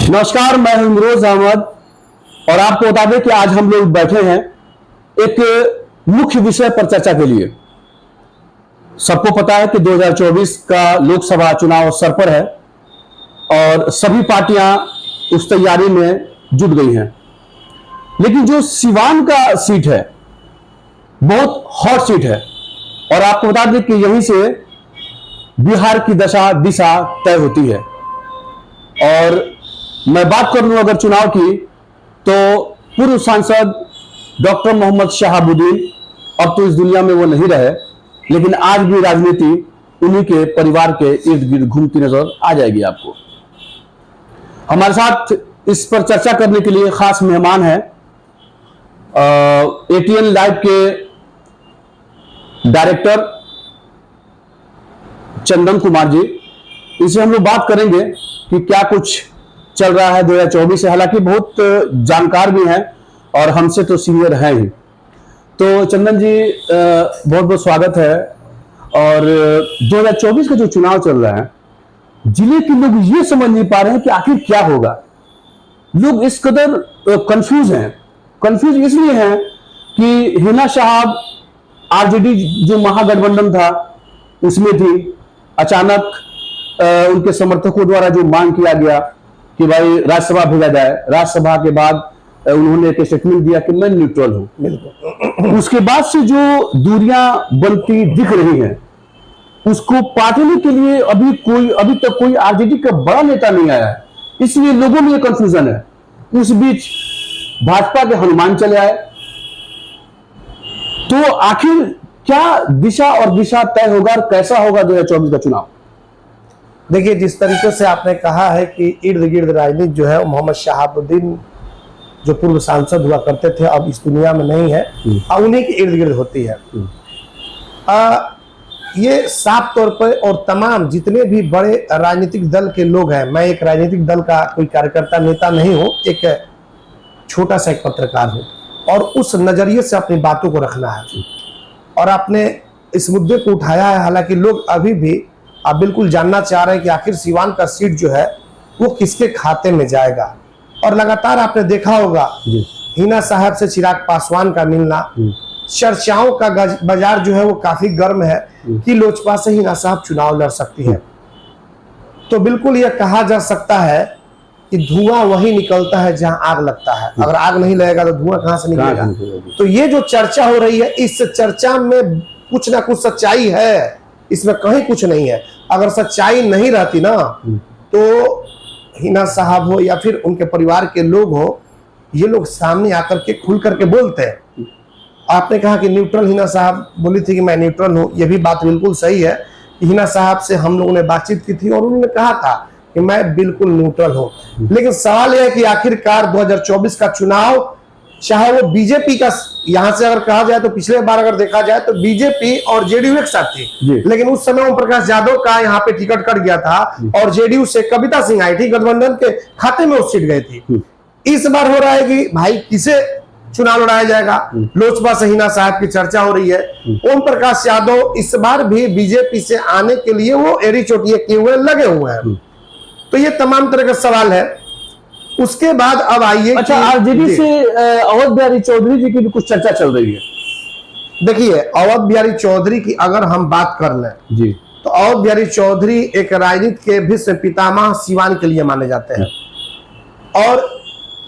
नमस्कार, मैं हूं इमरोज अहमद और आपको बता दें कि आज हम लोग बैठे हैं एक मुख्य विषय पर चर्चा के लिए। सबको पता है कि 2024 का लोकसभा चुनाव सर पर है और सभी पार्टियां उस तैयारी में जुट गई हैं। लेकिन जो सिवान का सीट है बहुत हॉट सीट है और आपको बता दें कि यहीं से बिहार की दिशा तय होती है। और मैं बात कर लूं अगर चुनाव की, तो पूर्व सांसद डॉक्टर मोहम्मद शहाबुद्दीन अब तो इस दुनिया में वो नहीं रहे, लेकिन आज भी राजनीति उन्हीं के परिवार के इर्द गिर्द घूमती नजर आ जाएगी आपको। हमारे साथ इस पर चर्चा करने के लिए खास मेहमान हैं एटीएन लाइव के डायरेक्टर चंदन कुमार जी। इनसे हम लोग बात करेंगे कि क्या कुछ चल रहा है 2024 से। हालांकि बहुत जानकार भी हैं और हमसे तो सीनियर हैं ही। तो चंदन जी, बहुत बहुत स्वागत है। और 2024 का जो चुनाव चल रहा है, जिले के लोग ये समझ नहीं पा रहे हैं कि आखिर क्या होगा। लोग इस कदर कंफ्यूज हैं। कंफ्यूज इसलिए हैं कि हिना साहब आरजेडी जो महागठबंधन था उसमें थी, अचानक उनके समर्थकों द्वारा जो मांग किया गया कि भाई राज्यसभा भेजा जाए, राज्यसभा के बाद उन्होंने एक स्टेटमेंट दिया कि मैं न्यूट्रल हूं। उसके बाद से जो दूरियां बनती दिख रही हैं, उसको पाटने के लिए अभी तक कोई आरजेडी का बड़ा नेता नहीं आया है, इसलिए लोगों में कंफ्यूजन है। उस बीच भाजपा के हनुमान चले आए। तो आखिर क्या दिशा तय होगा और कैसा होगा 2024 का चुनाव? देखिए, जिस तरीके से आपने कहा है कि इर्द गिर्द राजनीति जो है मोहम्मद शहाबुद्दीन जो पूर्व सांसद हुआ करते थे, अब इस दुनिया में नहीं है, उन्हीं के इर्द गिर्द होती है। ये साफ तौर पर, और तमाम जितने भी बड़े राजनीतिक दल के लोग हैं, मैं एक राजनीतिक दल का कोई कार्यकर्ता नेता नहीं हूं, एक छोटा सा एक पत्रकार हूं, और उस नजरिए से अपनी बातों को रखना है। और आपने इस मुद्दे को उठाया है। हालांकि लोग अभी भी आप बिल्कुल जानना चाह रहे हैं कि आखिर सिवान का सीट जो है वो किसके खाते में जाएगा। और लगातार आपने देखा होगा हिना साहब से चिराग पासवान का मिलना, चर्चाओं का बाजार जो है वो काफी गर्म है कि लोजपा से हिना साहब चुनाव लड़ सकती है। तो बिल्कुल यह कहा जा सकता है कि धुआं वही निकलता है जहां आग लगता है। अगर आग नहीं लगेगा तो धुआं कहां से निकलेगा? तो ये जो चर्चा हो रही है, इस चर्चा में कुछ ना कुछ सच्चाई है, इसमें कहीं कुछ नहीं है। अगर सच्चाई नहीं रहती ना, तो हिना साहब हो या फिर उनके परिवार के लोग हो, ये लोग सामने आकर के खुल करके बोलते हैं। आपने कहा कि न्यूट्रल हिना साहब बोली थी कि मैं न्यूट्रल हूं, यह भी बात बिल्कुल सही है कि हिना साहब से हम लोगों ने बातचीत की थी और उन्होंने कहा था कि मैं बिल्कुल न्यूट्रल हूं। लेकिन सवाल यह है कि आखिरकार 2024 का चुनाव, चाहे वो बीजेपी का, यहां से अगर कहा जाए तो पिछले बार अगर देखा जाए तो बीजेपी और जेडीयू एक साथ थी, लेकिन उस समय ओम प्रकाश यादव का यहाँ पे टिकट कट गया था और जेडीयू से कविता सिंह आई थी, गठबंधन के खाते में वो सीट गई थी। इस बार हो रहा है कि भाई किसे चुनाव लड़ाया जाएगा। लोजपा से हिना साहब की चर्चा हो रही है। ओम प्रकाश यादव इस बार भी बीजेपी से आने के लिए वो एड़ी चोटियां किए हुए लगे हुए हैं। तो ये तमाम तरह का सवाल है। उसके बाद अब आइए, अच्छा, आरजेडी से अवध बिहारी चौधरी जी की भी कुछ चर्चा चल रही है। देखिए, अवध बिहारी चौधरी की अगर हम बात कर लें जी, तो अवध बिहारी चौधरी एक राजनीति के भीष्म पितामह सिवान के लिए माने जाते हैं। और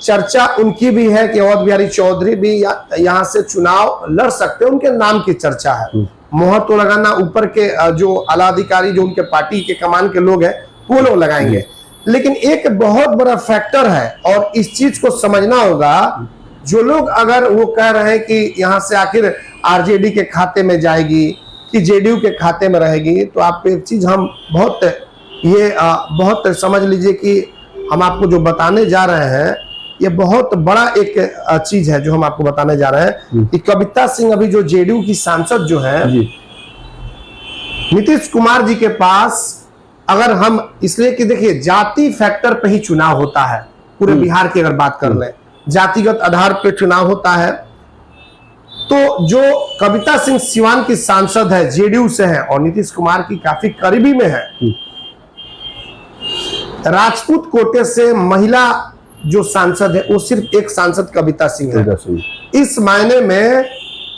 चर्चा उनकी भी है कि अवध बिहारी चौधरी भी यहाँ से चुनाव लड़ सकते हैं, उनके नाम की चर्चा है। मोहर तो लगाना ऊपर के जो आला अधिकारी, जो उनके पार्टी के कमान के लोग हैं, वो लोग लगाएंगे। लेकिन एक बहुत बड़ा फैक्टर है और इस चीज को समझना होगा। जो लोग अगर वो कह रहे हैं कि यहाँ से आखिर आरजेडी के खाते में जाएगी कि जेडीयू के खाते में रहेगी, तो आपको एक चीज हम बहुत समझ लीजिए कि हम आपको जो बताने जा रहे हैं, ये बहुत बड़ा एक चीज है जो हम आपको बताने जा रहे हैं कि कविता सिंह अभी जो जेडीयू की सांसद जो है, नीतीश कुमार जी के पास, अगर हम इसलिए कि देखिए जाति फैक्टर पे ही चुनाव होता है पूरे बिहार की अगर बात कर लें, जातिगत आधार पे चुनाव होता है। तो जो कविता सिंह सिवान की सांसद है, जेडीयू से है और नीतीश कुमार की काफी करीबी में है, राजपूत कोटे से महिला जो सांसद है वो सिर्फ एक सांसद कविता सिंह है। इस मायने में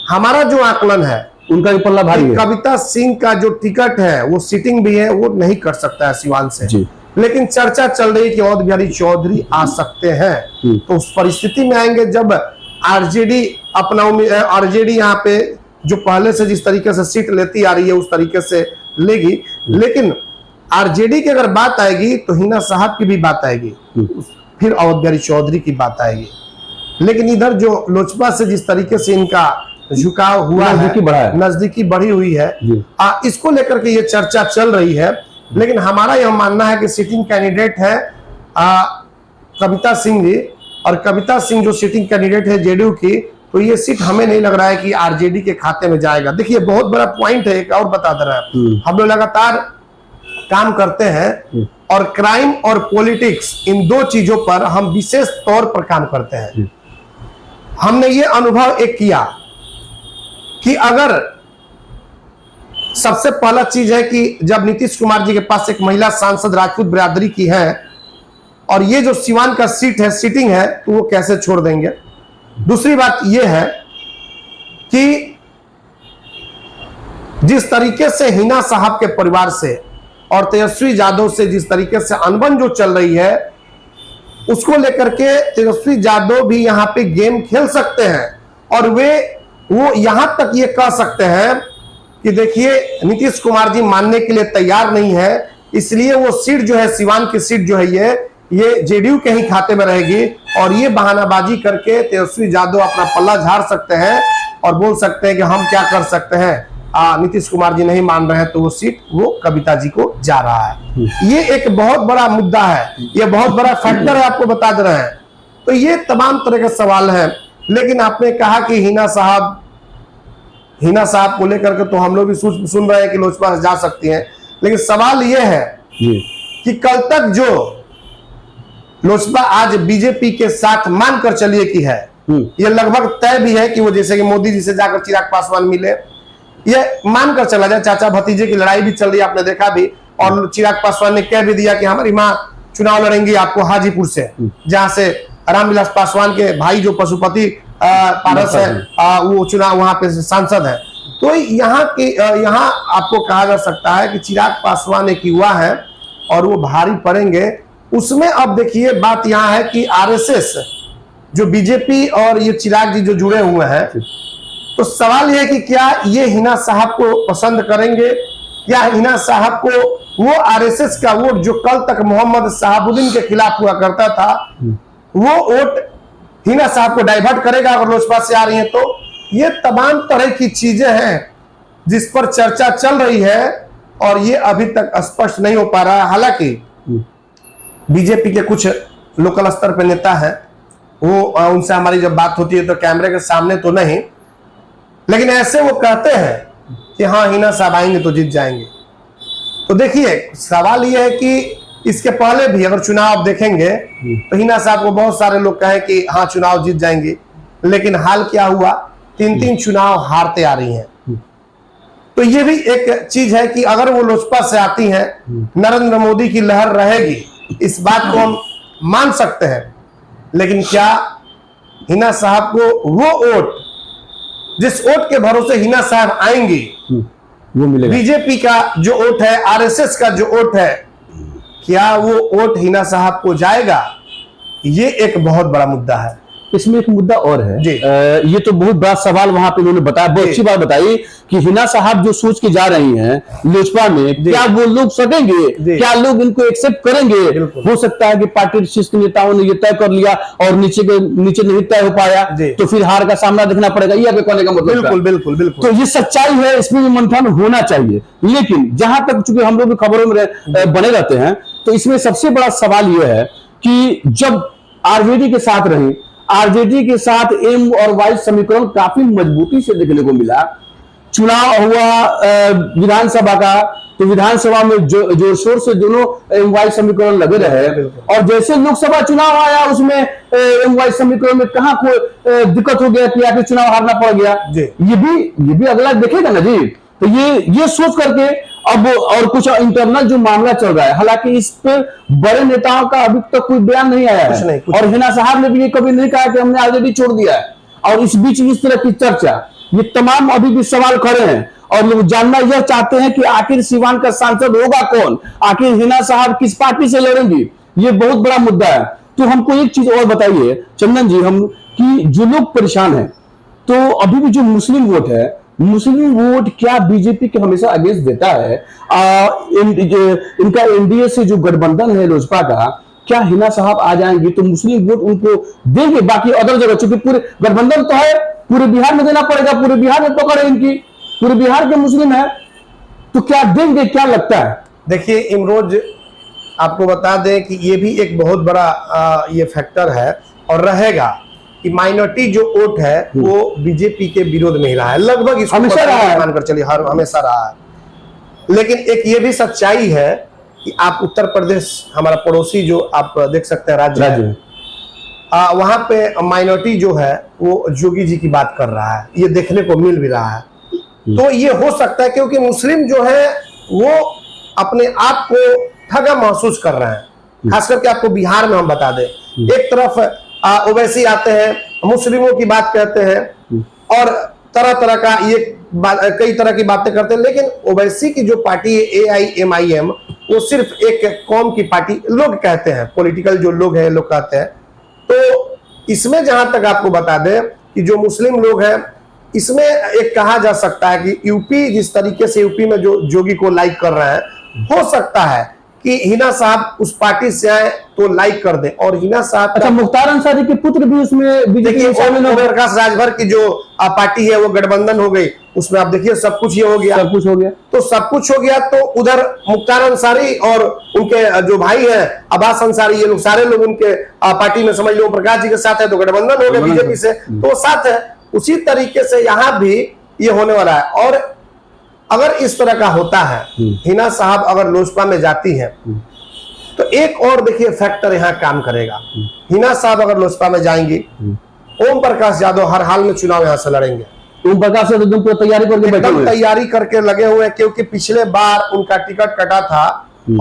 हमारा जो आकलन है उनका भी पल्ला भारी है। कविता सिंह का जो टिकट है वो सीटिंग भी है, वो नहीं कर सकता है सिवान से जी। लेकिन चर्चा चल रही है कि अवध बिहारी चौधरी आ सकते हैं। तो उस परिस्थिति में आएंगे जब आरजेडी अपना आरजेडी यहाँ पे जो पहले से जिस तरीके से सीट लेती आ रही है उस तरीके से लेगी, लेकिन आरजेडी की अगर बात आएगी तो हिना साहब की भी बात आएगी, फिर अवध बिहारी चौधरी की बात आएगी। लेकिन इधर जो लोजपा से जिस तरीके से इनका झुकाव हुआ है, नजदीकी बढ़ी हुई है, इसको लेकर के ये चर्चा चल रही है। लेकिन हमारा यह मानना है कि सिटिंग कैंडिडेट है कविता सिंह जी, और कविता सिंह जो सिटिंग कैंडिडेट है जेडीयू की, तो ये सीट हमें नहीं लग रहा है कि आरजेडी के खाते में जाएगा। देखिए बहुत बड़ा पॉइंट है, एक और बता दे रहा है, हम लोग लगातार काम करते हैं और क्राइम और पॉलिटिक्स इन दो चीजों पर हम विशेष तौर पर काम करते हैं। हमने ये अनुभव एक किया कि अगर सबसे पहला चीज है कि जब नीतीश कुमार जी के पास एक महिला सांसद राजपूत बिरादरी की है और ये जो सिवान का सीट है सीटिंग है, तो वो कैसे छोड़ देंगे। दूसरी बात यह है कि जिस तरीके से हिना साहब के परिवार से और तेजस्वी यादव से जिस तरीके से अनबन जो चल रही है, उसको लेकर के तेजस्वी यादव भी यहां पे गेम खेल सकते हैं और वो यहां तक ये कह सकते हैं कि देखिए नीतीश कुमार जी मानने के लिए तैयार नहीं है, इसलिए वो सीट जो है सिवान की सीट जो है ये जेडीयू के ही खाते में रहेगी और ये बहानाबाजी करके तेजस्वी यादव अपना पल्ला झाड़ सकते हैं और बोल सकते हैं कि हम क्या कर सकते हैं, नीतीश कुमार जी नहीं मान रहे हैं तो वो सीट वो कविता जी को जा रहा है। ये एक बहुत बड़ा मुद्दा है, ये बहुत बड़ा फैक्टर है, आपको बता दे रहे हैं। तो ये तमाम तरह के सवाल हैं। लेकिन आपने कहा कि हिना साहब को लेकर के तो हम लोग भी सुन रहे हैं कि लोजपा जा सकती हैं, लेकिन सवाल ये है कि कल तक जो लोजपा आज बीजेपी के साथ मानकर चलिए कि है, ये लगभग तय भी है कि वो जैसे कि मोदी जी से जाकर चिराग पासवान मिले, ये मानकर चला जाए। चाचा भतीजे की लड़ाई भी चल रही है, आपने देखा भी, और चिराग पासवान ने कह भी दिया कि हमारी माँ चुनाव लड़ेंगी आपको हाजीपुर से, जहां से रामविलास पासवान के भाई जो पशुपति पारस है वो चुनाव वहां पे सांसद है। तो यहाँ आपको कहा जा सकता है कि चिराग पासवान एक युवा है और वो भारी पड़ेंगे उसमें। अब देखिए बात यहाँ है कि आरएसएस जो बीजेपी और ये चिराग जी जो जुड़े हुए हैं, तो सवाल यह है कि क्या ये हिना साहब को पसंद करेंगे, या हिना साहब को वो आरएसएस का वोट जो कल तक मोहम्मद शहाबुद्दीन के खिलाफ हुआ करता था, वो वोट हिना साहब को डाइवर्ट करेगा अगर लोजपा से आ रही है। तो ये तमाम तरह की चीजें हैं जिस पर चर्चा चल रही है और ये अभी तक स्पष्ट नहीं हो पा रहा है। हालांकि बीजेपी के कुछ लोकल स्तर पर नेता है, वो उनसे हमारी जब बात होती है तो कैमरे के सामने तो नहीं, लेकिन ऐसे वो कहते हैं कि हाँ हिना साहब आएंगे तो जीत जाएंगे। तो देखिए सवाल ये है कि इसके पहले भी अगर चुनाव देखेंगे तो हिना साहब को बहुत सारे लोग कहें कि हाँ चुनाव जीत जाएंगे, लेकिन हाल क्या हुआ, 3 चुनाव हारते आ रही हैं। तो ये भी एक चीज है कि अगर वो लोजपा से आती हैं, नरेंद्र मोदी की लहर रहेगी, इस बात को हम मान सकते हैं। लेकिन क्या हिना साहब को वो वोट, जिस वोट के भरोसे हिना साहब आएंगी, वो मिलेगा? बीजेपी का जो वोट है, आरएसएस का जो वोट है, क्या वो वोट हिना साहब को जाएगा? ये एक बहुत बड़ा मुद्दा है। इसमें एक मुद्दा और है ये तो बहुत बड़ा सवाल वहां पे उन्होंने बताया, बहुत अच्छी बात बताई कि हिना साहब जो सोच के जा रही हैं लोजपा में, क्या वो लोग सकेंगे, क्या लोग इनको एक्सेप्ट करेंगे? हो सकता है कि पार्टी शीर्ष नेताओं ने ये तय कर लिया और नीचे नहीं तय हो पाया, तो फिर हार का सामना देखना पड़ेगा, ये कहने का मतलब। बिल्कुल। तो ये सच्चाई है, इसमें भी मंथन होना चाहिए। लेकिन जहां तक चूंकि हम लोग भी खबरों में बने रहते हैं, तो इसमें सबसे बड़ा सवाल यह है कि जब आरजेडी के साथ रही, आरजेडी के साथ एम और वाई समीकरण काफी मजबूती से देखने को मिला। चुनाव हुआ विधानसभा का, तो विधानसभा में जोर शोर से दोनों एम वाई समीकरण लगे रहे, और जैसे लोकसभा चुनाव आया उसमें एम वाई समीकरण में कहां कोई दिक्कत हो गया कि आखिर चुनाव हारना पड़ गया। ये भी अगला देखेगा ना जी, तो ये सोच करके अब और कुछ इंटरनल जो मामला चल रहा है, हालांकि इस पर बड़े नेताओं का अभी तक कोई बयान नहीं आया है, और हिना साहब ने भी ये कभी नहीं कहा कि हमने ऑलरेडी छोड़ दिया है। और इस बीच इस तरह की चर्चा, ये तमाम अभी भी सवाल खड़े हैं, और लोग जानना यह चाहते हैं कि आखिर सीवान का सांसद होगा कौन, आखिर हिना साहब किस पार्टी से लड़ेंगी, ये बहुत बड़ा मुद्दा है। तो हमको एक चीज और बताइए चंदन जी, हम कि जो लोग परेशान हैं, तो अभी भी जो मुस्लिम वोट है, मुस्लिम वोट क्या बीजेपी के हमेशा अगेंस्ट देता है? इनका एनडीए से जो गठबंधन है लोजपा का, क्या हिना साहब आ जाएंगी तो मुस्लिम वोट उनको देंगे? बाकी अदर जगह, चूंकि पूरे गठबंधन तो है, पूरे बिहार में देना पड़ेगा, पूरे बिहार में पकड़ है इनकी, पूरे बिहार के मुस्लिम है, तो क्या देंगे, क्या लगता है? देखिए इमरोज, आपको बता दें कि ये भी एक बहुत बड़ा ये फैक्टर है और रहेगा कि माइनॉरिटी जो वोट है वो बीजेपी के विरोध में ही रहा है, लगभग इसको हमेशा रहा है, मानकर चलिए हमेशा रहा है। लेकिन एक ये भी सच्चाई है कि आप उत्तर प्रदेश, हमारा पड़ोसी जो आप देख सकते हैं राज्य है, वहां पे माइनॉरिटी जो है वो जोगी जी की बात कर रहा है, ये देखने को मिल भी रहा है। तो ये हो सकता है क्योंकि मुस्लिम जो है वो अपने आप को ठगा महसूस कर रहे हैं, खास करके आपको बिहार में हम बता दें, एक तरफ ओवैसी आते हैं, मुस्लिमों की बात कहते हैं और तरह तरह का ये कई तरह की बातें करते हैं, लेकिन ओवैसी की जो पार्टी है AIMIM, वो सिर्फ एक कौम की पार्टी लोग कहते हैं, पॉलिटिकल जो लोग हैं लोग कहते हैं। तो इसमें जहां तक आपको बता दें कि जो मुस्लिम लोग हैं, इसमें एक कहा जा सकता है कि यूपी, जिस तरीके से यूपी में जो जोगी को लाइक कर रहे हैं, हो सकता है कि हिना साहब उस पार्टी से आए तो लाइक कर दे। और हिना साहब, अच्छा, मुख्तार अंसारी के पुत्र भी उसमें बीजेपी में शामिल हो गए। प्रकाश राजभर की जो पार्टी है वो गठबंधन हो गई, उसमें आप देखिए सब कुछ ये हो गया, सब कुछ हो गया। तो सब कुछ हो गया, तो उधर मुख्तार अंसारी और उनके जो भाई हैं अब्बास अंसारी, ये लोग सारे लोग उनके पार्टी में समझ लो प्रकाश जी के साथ है, तो गठबंधन हो गया बीजेपी से, तो साथ है। उसी तरीके से यहाँ भी ये होने वाला है। और अगर इस तरह का होता है, हिना साहब अगर लोजपा में जाती है, तो एक और देखिए फैक्टर यहाँ काम करेगा। हिना साहब अगर लोजपा में जाएंगी, ओम प्रकाश यादव हर हाल में चुनाव यहाँ से लड़ेंगे। ओम प्रकाश यादव एकदम तैयारी करके बैठे हुए हैं, तैयारी करके लगे हुए हैं, क्योंकि पिछले बार उनका टिकट कटा था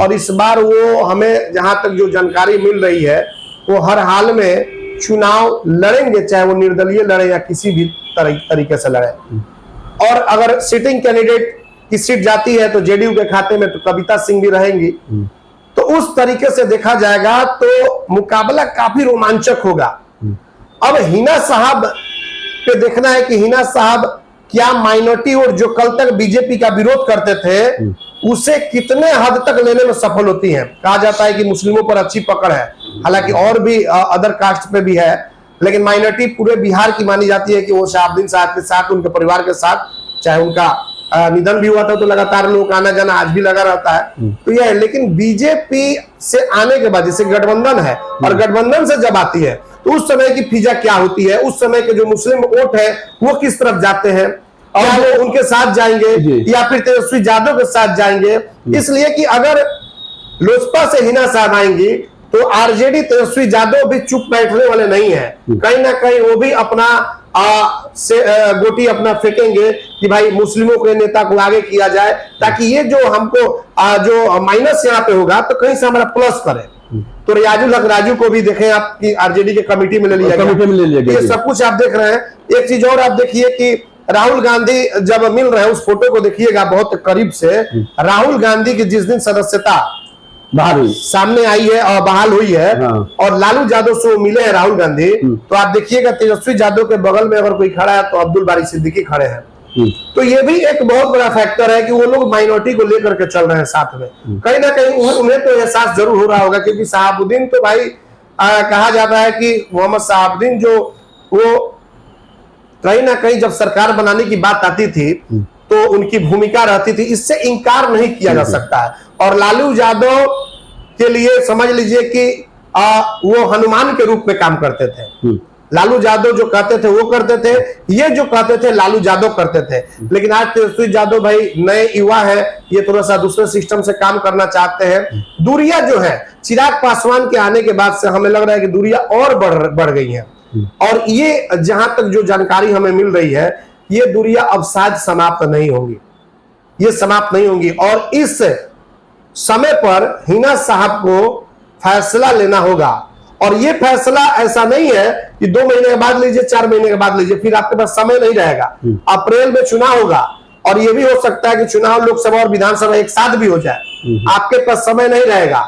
और इस बार वो, हमें जहां तक जो जानकारी मिल रही है, वो हर हाल में चुनाव लड़ेंगे, चाहे वो निर्दलीय लड़े या किसी भी तरीके से लड़े। और अगर सिटिंग कैंडिडेट की सीट जाती है तो जेडीयू के खाते में तो कविता सिंह भी रहेंगी। तो उस तरीके से देखा जाएगा तो मुकाबला काफी रोमांचक होगा। अब हिना साहब पे देखना है कि हिना साहब क्या माइनॉरिटी और जो कल तक बीजेपी का विरोध करते थे उसे कितने हद तक लेने में सफल होती हैं। कहा जाता है कि मुस्लिमों पर अच्छी पकड़ है, हालांकि और भी अदर कास्ट पे भी है, लेकिन माइनॉरिटी पूरे बिहार की मानी जाती है कि वो शहाबुद्दीन साहब के साथ, उनके परिवार के साथ, चाहे उनका निधन भी हुआ था तो लगातार लोग आना जाना आज भी लगा रहता है। तो यह है, लेकिन बीजेपी से आने के बाद जैसे गठबंधन है, और गठबंधन से जब आती है तो उस समय की फिजा क्या होती है, उस समय के जो मुस्लिम वोट है वो किस तरफ जाते हैं, और वो उनके साथ जाएंगे या फिर तेजस्वी यादव के साथ जाएंगे। इसलिए कि अगर लोजपा से हिना साहब आएंगी तो आरजेडी तेजस्वी यादव भी चुप बैठने वाले नहीं है, कहीं ना कहीं वो भी अपना गोटी अपना फेंकेंगे कि भाई मुस्लिमों के नेता को आगे किया जाए, ताकि ये जो हमको जो माइनस यहाँ पे होगा तो कहीं से हमारा प्लस करे। तो रियाजुल हक राजू को भी देखें आप कि आरजेडी के कमेटी में ले लिया गया, ये सब कुछ आप देख रहे हैं। एक चीज और आप देखिए कि राहुल गांधी जब मिल रहे हैं, उस फोटो को देखिएगा बहुत करीब से, राहुल गांधी की जिस दिन सदस्यता सामने आई है और बहाल हुई है, और लालू यादव से वो मिले हैं राहुल गांधी, तो आप देखिएगा तेजस्वी यादव के बगल में अगर कोई खड़ा है तो अब्दुल बारी सिद्दीकी खड़े हैं। तो ये भी एक बहुत बड़ा फैक्टर है कि वो लोग माइनॉरिटी को लेकर के चल रहे हैं साथ में। कहीं ना कहीं उन्हें तो एहसास जरूर हो रहा होगा, क्योंकि शहाबुद्दीन तो भाई कहा जाता है कि मोहम्मद शहाबुद्दीन जो वो कहीं ना कहीं जब सरकार बनाने की बात आती थी तो उनकी भूमिका रहती थी, इससे इंकार नहीं किया जा सकता है। और लालू यादव के लिए समझ लीजिए कि वो हनुमान के रूप में काम करते थे। लालू यादव जो कहते थे वो करते थे, ये जो कहते थे लालू यादव करते थे। लेकिन आज तेजस्वी यादव भाई नए युवा है, ये थोड़ा सा दूसरे सिस्टम से काम करना चाहते हैं। दूरियां जो है चिराग पासवान के आने के बाद से हमें लग रहा है कि दूरियां और बढ़ गई हैं, और ये जहां तक जो जानकारी हमें मिल रही है, ये दूरियां अब शायद समाप्त नहीं होंगी। ये समाप्त नहीं होंगी। और इस समय पर हिना साहब को फैसला लेना होगा। और ये फैसला ऐसा नहीं है कि 2 महीने के बाद लीजिए, 4 महीने के बाद लीजिए, फिर आपके पास समय नहीं रहेगा। अप्रैल में चुनाव होगा और ये भी हो सकता है कि चुनाव लोकसभा और विधानसभा एक साथ भी हो जाए। आपके पास समय नहीं रहेगा।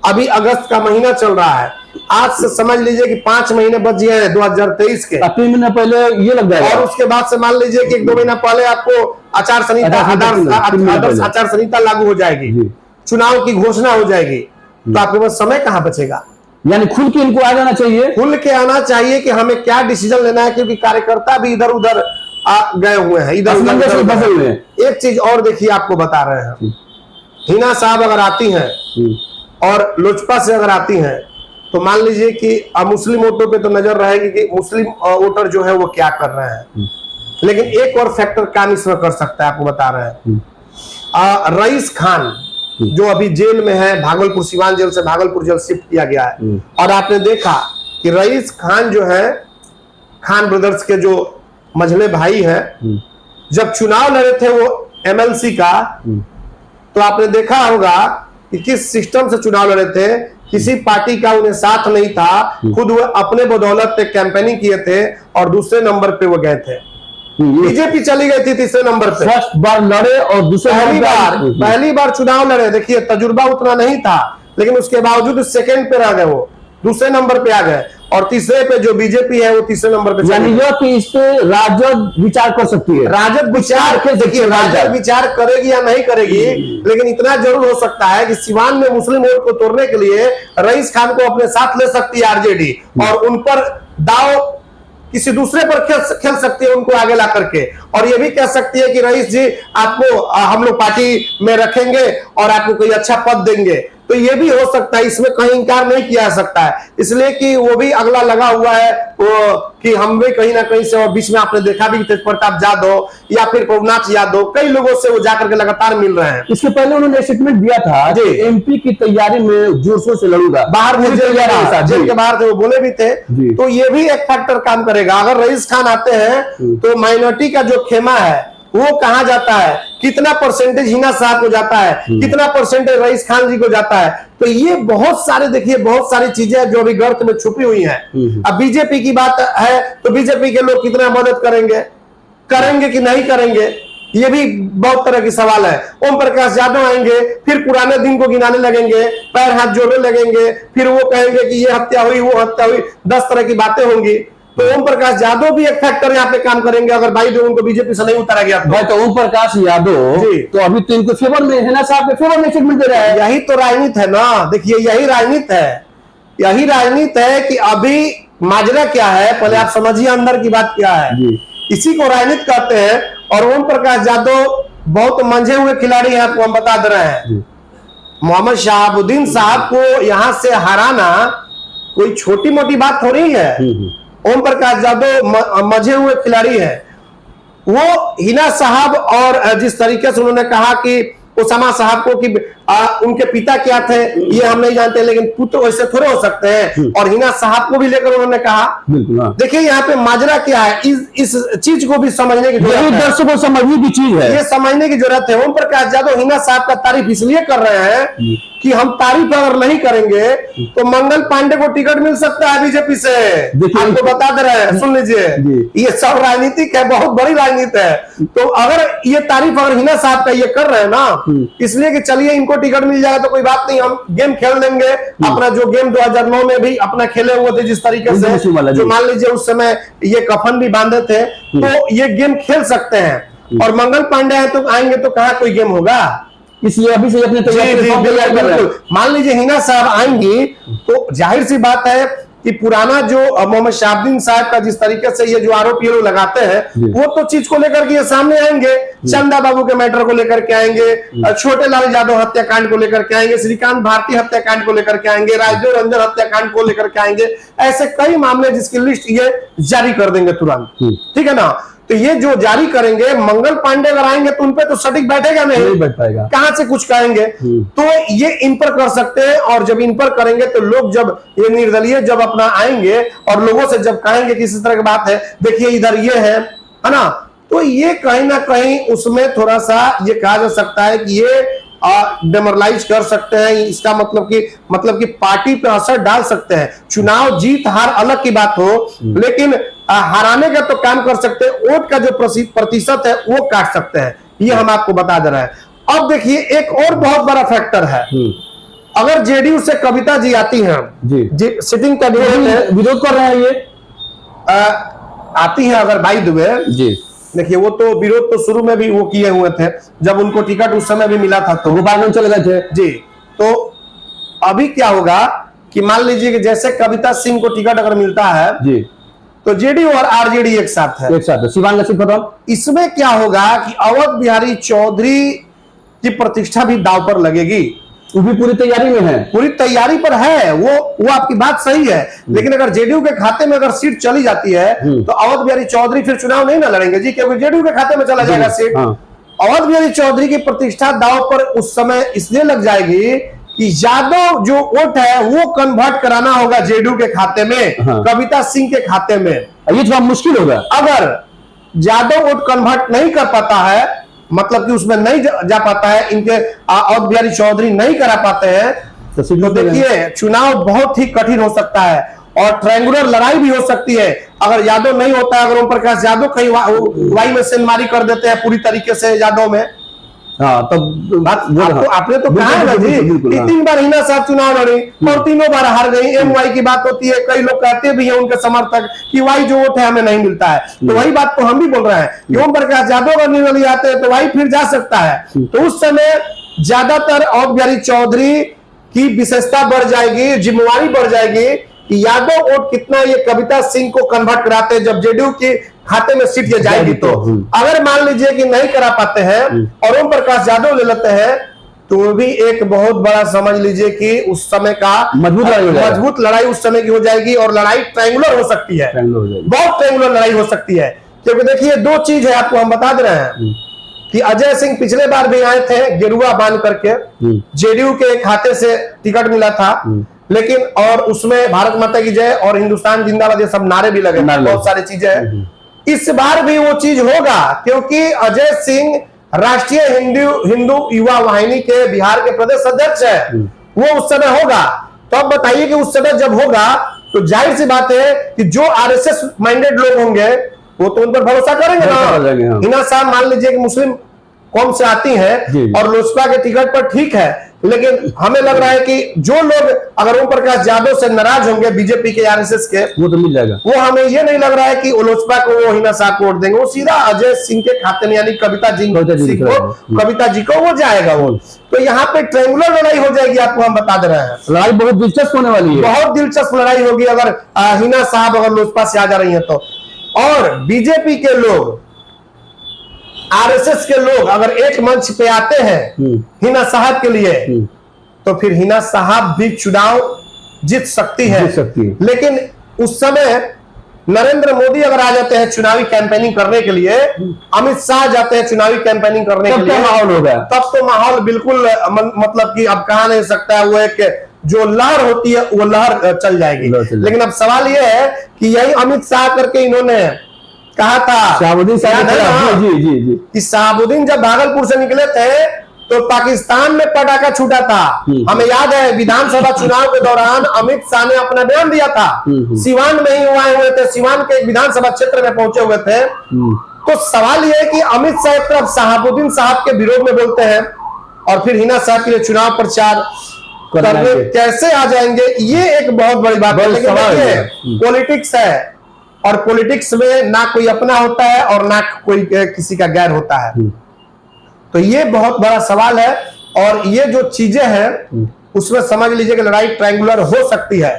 अभी अगस्त का महीना चल रहा है, आज से समझ लीजिए कि 5 महीने बच गए हैं 2023 के। 3 महीने पहले ये लग जाएगा और उसके बाद से मान लीजिए कि 1-2 महीना पहले आपको आचार संहिता आचार संहिता लागू हो जाएगी, चुनाव की घोषणा हो जाएगी, तो आपके पास समय कहां बचेगा। यानी खुल के इनको आ जाना चाहिए, खुल के आना चाहिए कि हमें क्या डिसीजन लेना है, क्योंकि कार्यकर्ता भी इधर उधर गए हुए हैं, इधर उधर फंसे हुए हैं। एक चीज और देखिए, आपको बता रहे हैं, हिना साहब अगर आती हैं और लोजपा से अगर आती हैं तो मान लीजिए कि मुस्लिम वोटों पे तो नजर रहेगी कि मुस्लिम वोटर जो है वो क्या कर रहे हैं। लेकिन एक और फैक्टर काम इसमें कर सकता है, आपको बता रहे हैं, रईस खान जो अभी जेल में है, भागलपुर सीवान जेल से भागलपुर जेल शिफ्ट किया गया है। और आपने देखा कि रईस खान जो है, खान ब्रदर्स के जो मझले भाई हैं, जब चुनाव लड़े थे वो एमएलसी का, तो आपने देखा होगा कि किस सिस्टम से चुनाव लड़े थे। किसी पार्टी का उन्हें साथ नहीं था, खुद वो अपने बदौलत पे कैंपेनिंग किए थे और दूसरे नंबर पे वो गए थे। बीजेपी चली गई थी तीसरे नंबर पे, फर्स्ट बार लड़े और दूसरे पहली बार चुनाव लड़े। देखिए तजुर्बा उतना नहीं था, लेकिन उसके बावजूद सेकंड पे रह गए, वो दूसरे नंबर पे आ गए। और तीसरे पे जो बीजेपी है वो तीसरे नंबर पे। यानी यह कि इस पे राजद विचार कर सकती है, राजद विचार के, देखिए राजद विचार करेगी या नहीं करेगी, लेकिन इतना जरूर हो सकता है कि सिवान में मुस्लिम वोट को तोड़ने के लिए रईस खान को अपने साथ ले सकती है आरजेडी, और उन पर दाव किसी दूसरे पर खेल सकती है, उनको आगे ला करके। और ये भी कह सकती है कि रईस जी आपको हम लोग पार्टी में रखेंगे और आपको कोई अच्छा पद देंगे। तो ये भी हो सकता है, इसमें कहीं इंकार नहीं किया जा सकता है, इसलिए कि वो भी अगला लगा हुआ है वो कि हम भी कहीं ना कहीं से। और बीच में आपने देखा भी तेज प्रताप यादव या फिर प्रभुनाथ यादव, कई लोगों से वो जाकर के लगातार मिल रहे हैं। इसके पहले उन्होंने स्टेटमेंट दिया था कि एमपी की तैयारी में जोर शोर से लड़ूंगा, बाहर जेल के बाहर थे, वो बोले भी थे। तो ये भी एक फैक्टर काम करेगा। अगर रईस खान आते हैं तो माइनॉरिटी का जो खेमा है वो कहां जाता है, कितना परसेंटेज हिना साहब को जाता है, कितना परसेंटेज रईस खान जी को जाता है। तो ये बहुत सारे, देखिए बहुत सारी चीजें जो अभी गर्त में छुपी हुई हैं। अब बीजेपी की बात है तो बीजेपी के लोग कितना मदद करेंगे कि नहीं करेंगे, ये भी बहुत तरह की सवाल है। ओम प्रकाश यादव आएंगे, फिर पुराने दिन को गिनाने लगेंगे, पैर हाथ जोड़ने लगेंगे, फिर वो कहेंगे कि ये हत्या हुई, वो हत्या हुई, 10 तरह की बातें होंगी। तो ओम प्रकाश यादव भी एक फैक्टर यहाँ पे काम करेंगे, अगर भाई जो उनको बीजेपी से नहीं उतारा गया तो। भाई तो ओम प्रकाश यादव तो अभी तो इनको फेवर में, हिना साहब के फेवर में स्टेटमेंट दे रहा है। यही तो राजनीति है ना, देखिए यही राजनीति है, यही राजनीति है कि अभी माजरा क्या है, पहले आप समझिए अंदर की बात क्या है, इसी को राजनीति कहते हैं। और ओम प्रकाश यादव बहुत मंझे हुए खिलाड़ी हैं, आपको हम बता दे रहे हैं। मोहम्मद शहाबुद्दीन साहब को यहां से हराना कोई छोटी मोटी बात थोड़ी है। ओम प्रकाश यादव मजे हुए खिलाड़ी हैं। वो हिना साहब और जिस तरीके से उन्होंने कहा कि ओसामा साहब को कि उनके पिता क्या थे ये हम नहीं जानते, लेकिन पुत्र वैसे थोड़े हो सकते हैं। और हिना साहब को भी लेकर उन्होंने कहा। देखिए यहाँ पे माजरा क्या है, इस चीज को भी समझने की जरूरत है, दर्शकों को समझने की चीज है, ये समझने की जरूरत है। ओम प्रकाश यादव हिना साहब का तारीफ इसलिए कर रहे हैं कि हम तारीफ अगर नहीं करेंगे तो मंगल पांडे को टिकट मिल सकता है बीजेपी से। आपको बता दे रहे हैं, सुन लीजिए, ये सब राजनीतिक है, बहुत बड़ी राजनीति है। तो अगर ये तारीफ अगर हिना साहब का ये कर रहे हैं ना, इसलिए कि चलिए इनको टिकट मिल जाएगा तो कोई बात नहीं, हम गेम खेल देंगे अपना, जो गेम 2009 में भी अपना खेले हुए थे जिस तरीके से, जो मान लीजिए उस समय ये कफन भी बांधे थे, तो ये गेम खेल सकते हैं। और मंगल पांडे हैं तो आएंगे तो कहाँ कोई गेम होगा, इसलिए अभी से अपने तैयारी। मान लीजिए हिना साहब आएंगी तो जाहिर सी बात है कि पुराना जो मोहम्मद शहाबुद्दीन साहब का जिस तरीके से ये जो आरोप ये लोग लगाते हैं, वो तो चीज को लेकर के ये सामने आएंगे, चंदा बाबू के मैटर को लेकर के आएंगे, छोटे लाल यादव हत्याकांड को लेकर के आएंगे, श्रीकांत भारती हत्याकांड को लेकर के आएंगे, राजदेव रंजन हत्याकांड को लेकर के आएंगे। ऐसे कई मामले जिसकी लिस्ट ये जारी कर देंगे तुरंत, ठीक है ना। तो ये जो जारी करेंगे, मंगल पांडे अगर आएंगे तो उनपे तो सटीक बैठेगा नहीं बैठ पाएगा, कहां से कुछ कहेंगे। तो ये इन पर कर सकते हैं, और जब इन पर करेंगे तो लोग जब ये निर्दलीय जब अपना आएंगे और लोगों से जब कहेंगे किसी तरह की बात है, देखिए इधर ये है ना, तो ये कहीं ना कहीं उसमें थोड़ा सा ये कहा जा सकता है कि ये डेमोरलाइज कर सकते हैं। इसका मतलब कि पार्टी पे असर डाल सकते हैं। चुनाव जीत हार अलग की बात हो, लेकिन हराने का तो काम कर सकते हैं, वोट का जो प्रतिशत है वो काट सकते हैं। ये हम आपको बता दे रहे हैं। अब देखिए एक और बहुत बड़ा फैक्टर है, अगर जेडीयू से कविता जी आती हैं, जी सिटिंग कैंडिडेट विरोध कर रहे हैं, ये आती हैं अगर बाई द वे, जी देखिए वो तो विरोध तो शुरू में भी वो किए हुए थे, जब उनको टिकट उस समय भी मिला था तो गोपालगंज चले गए थे जी। तो अभी क्या होगा कि मान लीजिए कि जैसे कविता सिंह को टिकट अगर मिलता है जी, तो जेडीयू और आरजेडी एक साथ है, सिवान का सिर्फ इसमें क्या होगा कि अवध बिहारी चौधरी की प्रतिष्ठा भी दांव पर लगेगी। वो भी पूरी तैयारी में है, पूरी तैयारी पर है, वो आपकी बात सही है, लेकिन अगर जेडीयू के खाते में अगर सीट चली जाती है तो अवध बिहारी चौधरी फिर चुनाव नहीं ना लड़ेंगे जी, क्योंकि जेडीयू के खाते में चला जाएगा सीट। अवध बिहारी चौधरी की प्रतिष्ठा दांव पर उस समय इसलिए लग जाएगी कि यादव जो वोट है वो कन्वर्ट कराना होगा जेडीयू के खाते में, कविता सिंह के खाते में। ये थोड़ा मुश्किल होगा। अगर यादव वोट कन्वर्ट नहीं कर पाता है, मतलब कि उसमें नहीं जा पाता है, इनके अवध बिहारी चौधरी नहीं करा पाते हैं, तो देखिए चुनाव बहुत ही कठिन हो सकता है और ट्रायंगुलर लड़ाई भी हो सकती है। अगर यादव नहीं होता है, अगर ओम प्रकाश यादव कहीं वाई में सेंधमारी कर देते हैं पूरी तरीके से यादव में, तब आपने तो कहा है ना जी कि 3 बार हिना साहब चुनाव लड़ी और तीनों बार हार गई। एमवाई की बात होती है, कई लोग कहते भी हैं उनके समर्थक कि वाई जो वोट है हमें नहीं मिलता है, तो वही बात तो हम भी बोल रहे हैं कि ओम प्रकाश यादव अगर निर्णय आते हैं तो वाई फिर जा सकता है। तो उस समय ज्यादातर अवध बिहारी चौधरी की विशेषता बढ़ जाएगी, जिम्मेवारी बढ़ जाएगी कि यादव वोट कितना ये कविता सिंह को कन्वर्ट कराते हैं जब जेडीयू के खाते में सीट जाएगी। तो अगर मान लीजिए कि नहीं करा पाते हैं और ओम प्रकाश यादव ले लेते हैं तो भी एक बहुत बड़ा समझ लीजिए कि उस समय का मजबूत लड़ाई उस समय की हो जाएगी और लड़ाई ट्रायंगुलर हो सकती है, बहुत ट्रायंगुलर लड़ाई हो सकती है। क्योंकि देखिए 2 चीज है, आपको हम बता दे रहे हैं कि अजय सिंह पिछले बार भी आए थे गेरुआ बांध करके, जेडीयू के खाते से टिकट मिला था, लेकिन और उसमें भारत माता की जय और हिंदुस्तान जिंदाबाद ये सब नारे भी लगे, बहुत सारी चीजें हैं। इस बार भी वो चीज होगा क्योंकि अजय सिंह राष्ट्रीय हिंदू युवा वाहिनी के बिहार के प्रदेश अध्यक्ष है, वो उस समय होगा। तो अब बताइए कि उस समय जब होगा तो जाहिर सी बात है कि जो आरएसएस माइंडेड लोग होंगे वो तो उन पर भरोसा करेंगे ना। हिना साहब मान लीजिए कि मुस्लिम कौम से आती हैं और लोजपा के टिकट पर ठीक है, लेकिन हमें लग रहा है कि जो लोग अगर ओम प्रकाश यादव से नाराज होंगे बीजेपी के आरएसएस के, वो तो मिल जाएगा। वो हमें ये नहीं लग रहा है कि लोजपा को वो हिना साहब को वोट देंगे, वो सीधा अजय सिंह के खाते में यानी कविता जी को वो जाएगा वो। तो यहाँ पे ट्रायंगुलर लड़ाई हो जाएगी, आपको हम बता दे रहे हैं। लड़ाई बहुत दिलचस्प होने वाली है, बहुत दिलचस्प लड़ाई होगी अगर हिना साहब अगर लोजपा से आ जा रही है तो। और बीजेपी के लोग, आरएसएस के लोग अगर एक मंच पे आते हैं हिना साहब के लिए तो फिर हिना साहब भी चुनाव जीत सकती है। लेकिन उस समय नरेंद्र मोदी अगर आ जाते हैं चुनावी कैंपेनिंग करने के लिए, अमित शाह जाते हैं चुनावी कैंपेनिंग करने के लिए, माहौल होगा, तब तो माहौल बिल्कुल मतलब कि अब कहा नहीं सकता है, वो एक जो लहर होती है वो लहर चल जाएगी। लेकिन अब सवाल ये है कि यही अमित शाह करके इन्होंने कहा था शहाबुद्दीन कि शहाबुद्दीन जब भागलपुर से निकले थे तो पाकिस्तान में पटाखा छूटा था। हमें याद है विधानसभा चुनाव के दौरान अमित शाह ने अपना बयान दिया था, सिवान में ही आए हुए थे, सिवान के एक विधानसभा क्षेत्र में पहुंचे हुए थे। तो सवाल यह है कि अमित शाह एक तरफ शहाबुद्दीन साहब के विरोध में बोलते हैं और फिर हिना साहब के लिए चुनाव प्रचार करने कैसे आ जाएंगे, ये एक बहुत बड़ी बात है। लेकिन पॉलिटिक्स है और पॉलिटिक्स में ना कोई अपना होता है और ना कोई किसी का गैर होता है, तो ये बहुत बड़ा सवाल है। और ये जो चीजें हैं उसमें समझ लीजिए कि लड़ाई ट्रायंगुलर हो सकती है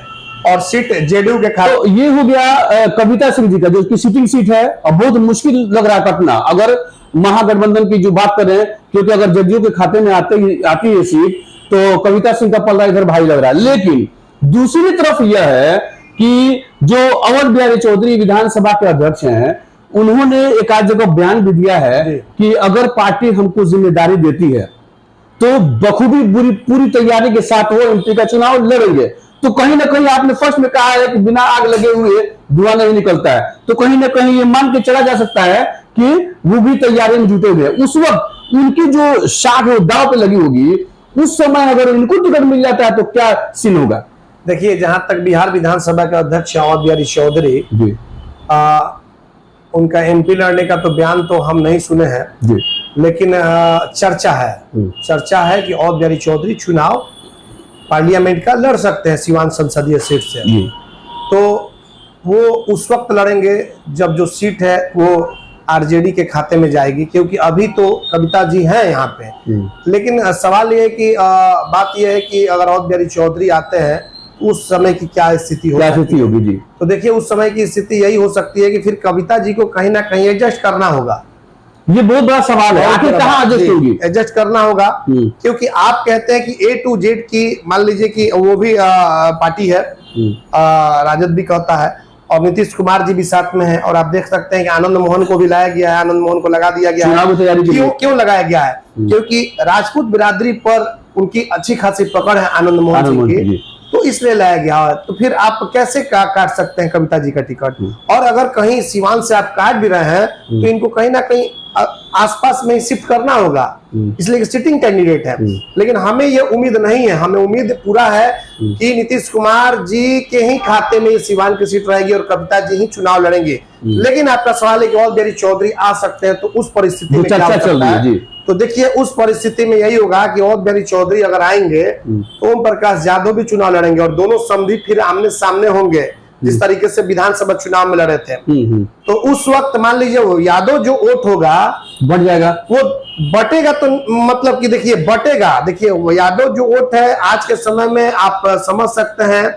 और सीट जेडीयू के खाते। तो ये हो गया कविता सिंह जी का जो कि सिटिंग सीट है और बहुत मुश्किल लग रहा है कटना, अगर महागठबंधन की जो बात कर रहे हैं, क्योंकि अगर जेडीयू के खाते में आती है सीट तो कविता सिंह का पल्ला इधर भारी लग रहा है। लेकिन दूसरी तरफ यह है कि जो अवध बिहारी चौधरी विधानसभा के अध्यक्ष हैं, उन्होंने एक आध जगह बयान भी दिया है कि अगर पार्टी हमको जिम्मेदारी देती है तो बखूबी पूरी तैयारी के साथ वो एमपी का चुनाव लड़ेंगे। तो कहीं ना कहीं आपने फर्स्ट में कहा है कि बिना आग लगे हुए धुआं नहीं निकलता है, तो कहीं ना कहीं ये मान के चला जा सकता है कि वो भी तैयारी में जुटे हुए। उस वक्त उनकी जो शाख दांव पे लगी होगी, उस समय अगर उनको टिकट मिल जाता है तो क्या सीन होगा? देखिए, जहां तक बिहार विधानसभा के अध्यक्ष अवध बिहारी चौधरी, उनका एमपी लड़ने का तो बयान तो हम नहीं सुने हैं जी, लेकिन चर्चा है कि अवध बिहारी चौधरी चुनाव पार्लियामेंट का लड़ सकते हैं सिवान संसदीय सीट से। तो वो उस वक्त लड़ेंगे जब जो सीट है वो आरजेडी के खाते में जाएगी, क्योंकि अभी तो कविता जी हैं यहाँ पे। लेकिन सवाल ये है कि बात यह है कि अगर अवध बिहारी चौधरी आते हैं तो उस समय की क्या स्थिति होगी जी? तो देखिए, उस समय की स्थिति यही हो सकती है कि फिर कविता जी को कहीं ना कहीं एडजस्ट करना होगा। ये बहुत बड़ा सवाल है, आखिर कहाँ एडजस्ट होगी? एडजस्ट करना होगा, क्योंकि आप कहते हैं कि A to Z की, मान लीजिए कि वो भी पार्टी है, राजद भी कहता है, और नीतीश कुमार जी भी साथ में है, और आप देख सकते हैं कि आनंद मोहन को भी लाया गया है, आनंद मोहन को लगा दिया गया है। क्यों लगाया गया है? क्योंकि राजपूत बिरादरी पर उनकी अच्छी खासी पकड़ है आनंद मोहन जी की, तो इसलिए लाया गया है। तो फिर आप कैसे काट सकते हैं कविता जी का टिकट? और अगर कहीं सिवान से आप काट भी रहे हैं तो इनको कहीं ना कहीं आसपास में शिफ्ट करना होगा, इसलिए कि सिटिंग कैंडिडेट है। लेकिन हमें ये उम्मीद नहीं है, हमें उम्मीद पूरा है कि नीतीश कुमार जी के ही खाते में सिवान की सीट रहेगी और कविता जी ही चुनाव लड़ेंगे। लेकिन आपका सवाल है कि अवध बिहारी चौधरी आ सकते हैं, तो उस परिस्थिति में क्या होता है? तो देखिए, उस परिस्थिति में यही होगा कि अवध बिहारी चौधरी अगर आएंगे तो ओम प्रकाश यादव भी चुनाव लड़ेंगे और दोनों समधी फिर आमने सामने होंगे, जिस तरीके से विधानसभा चुनाव में लड़े थे। तो उस वक्त मान लीजिए वो यादव जो वोट होगा बढ़ जाएगा, वो बटेगा। तो मतलब कि देखिए बटेगा, देखिए वो यादव जो वोट है आज के समय में आप समझ सकते हैं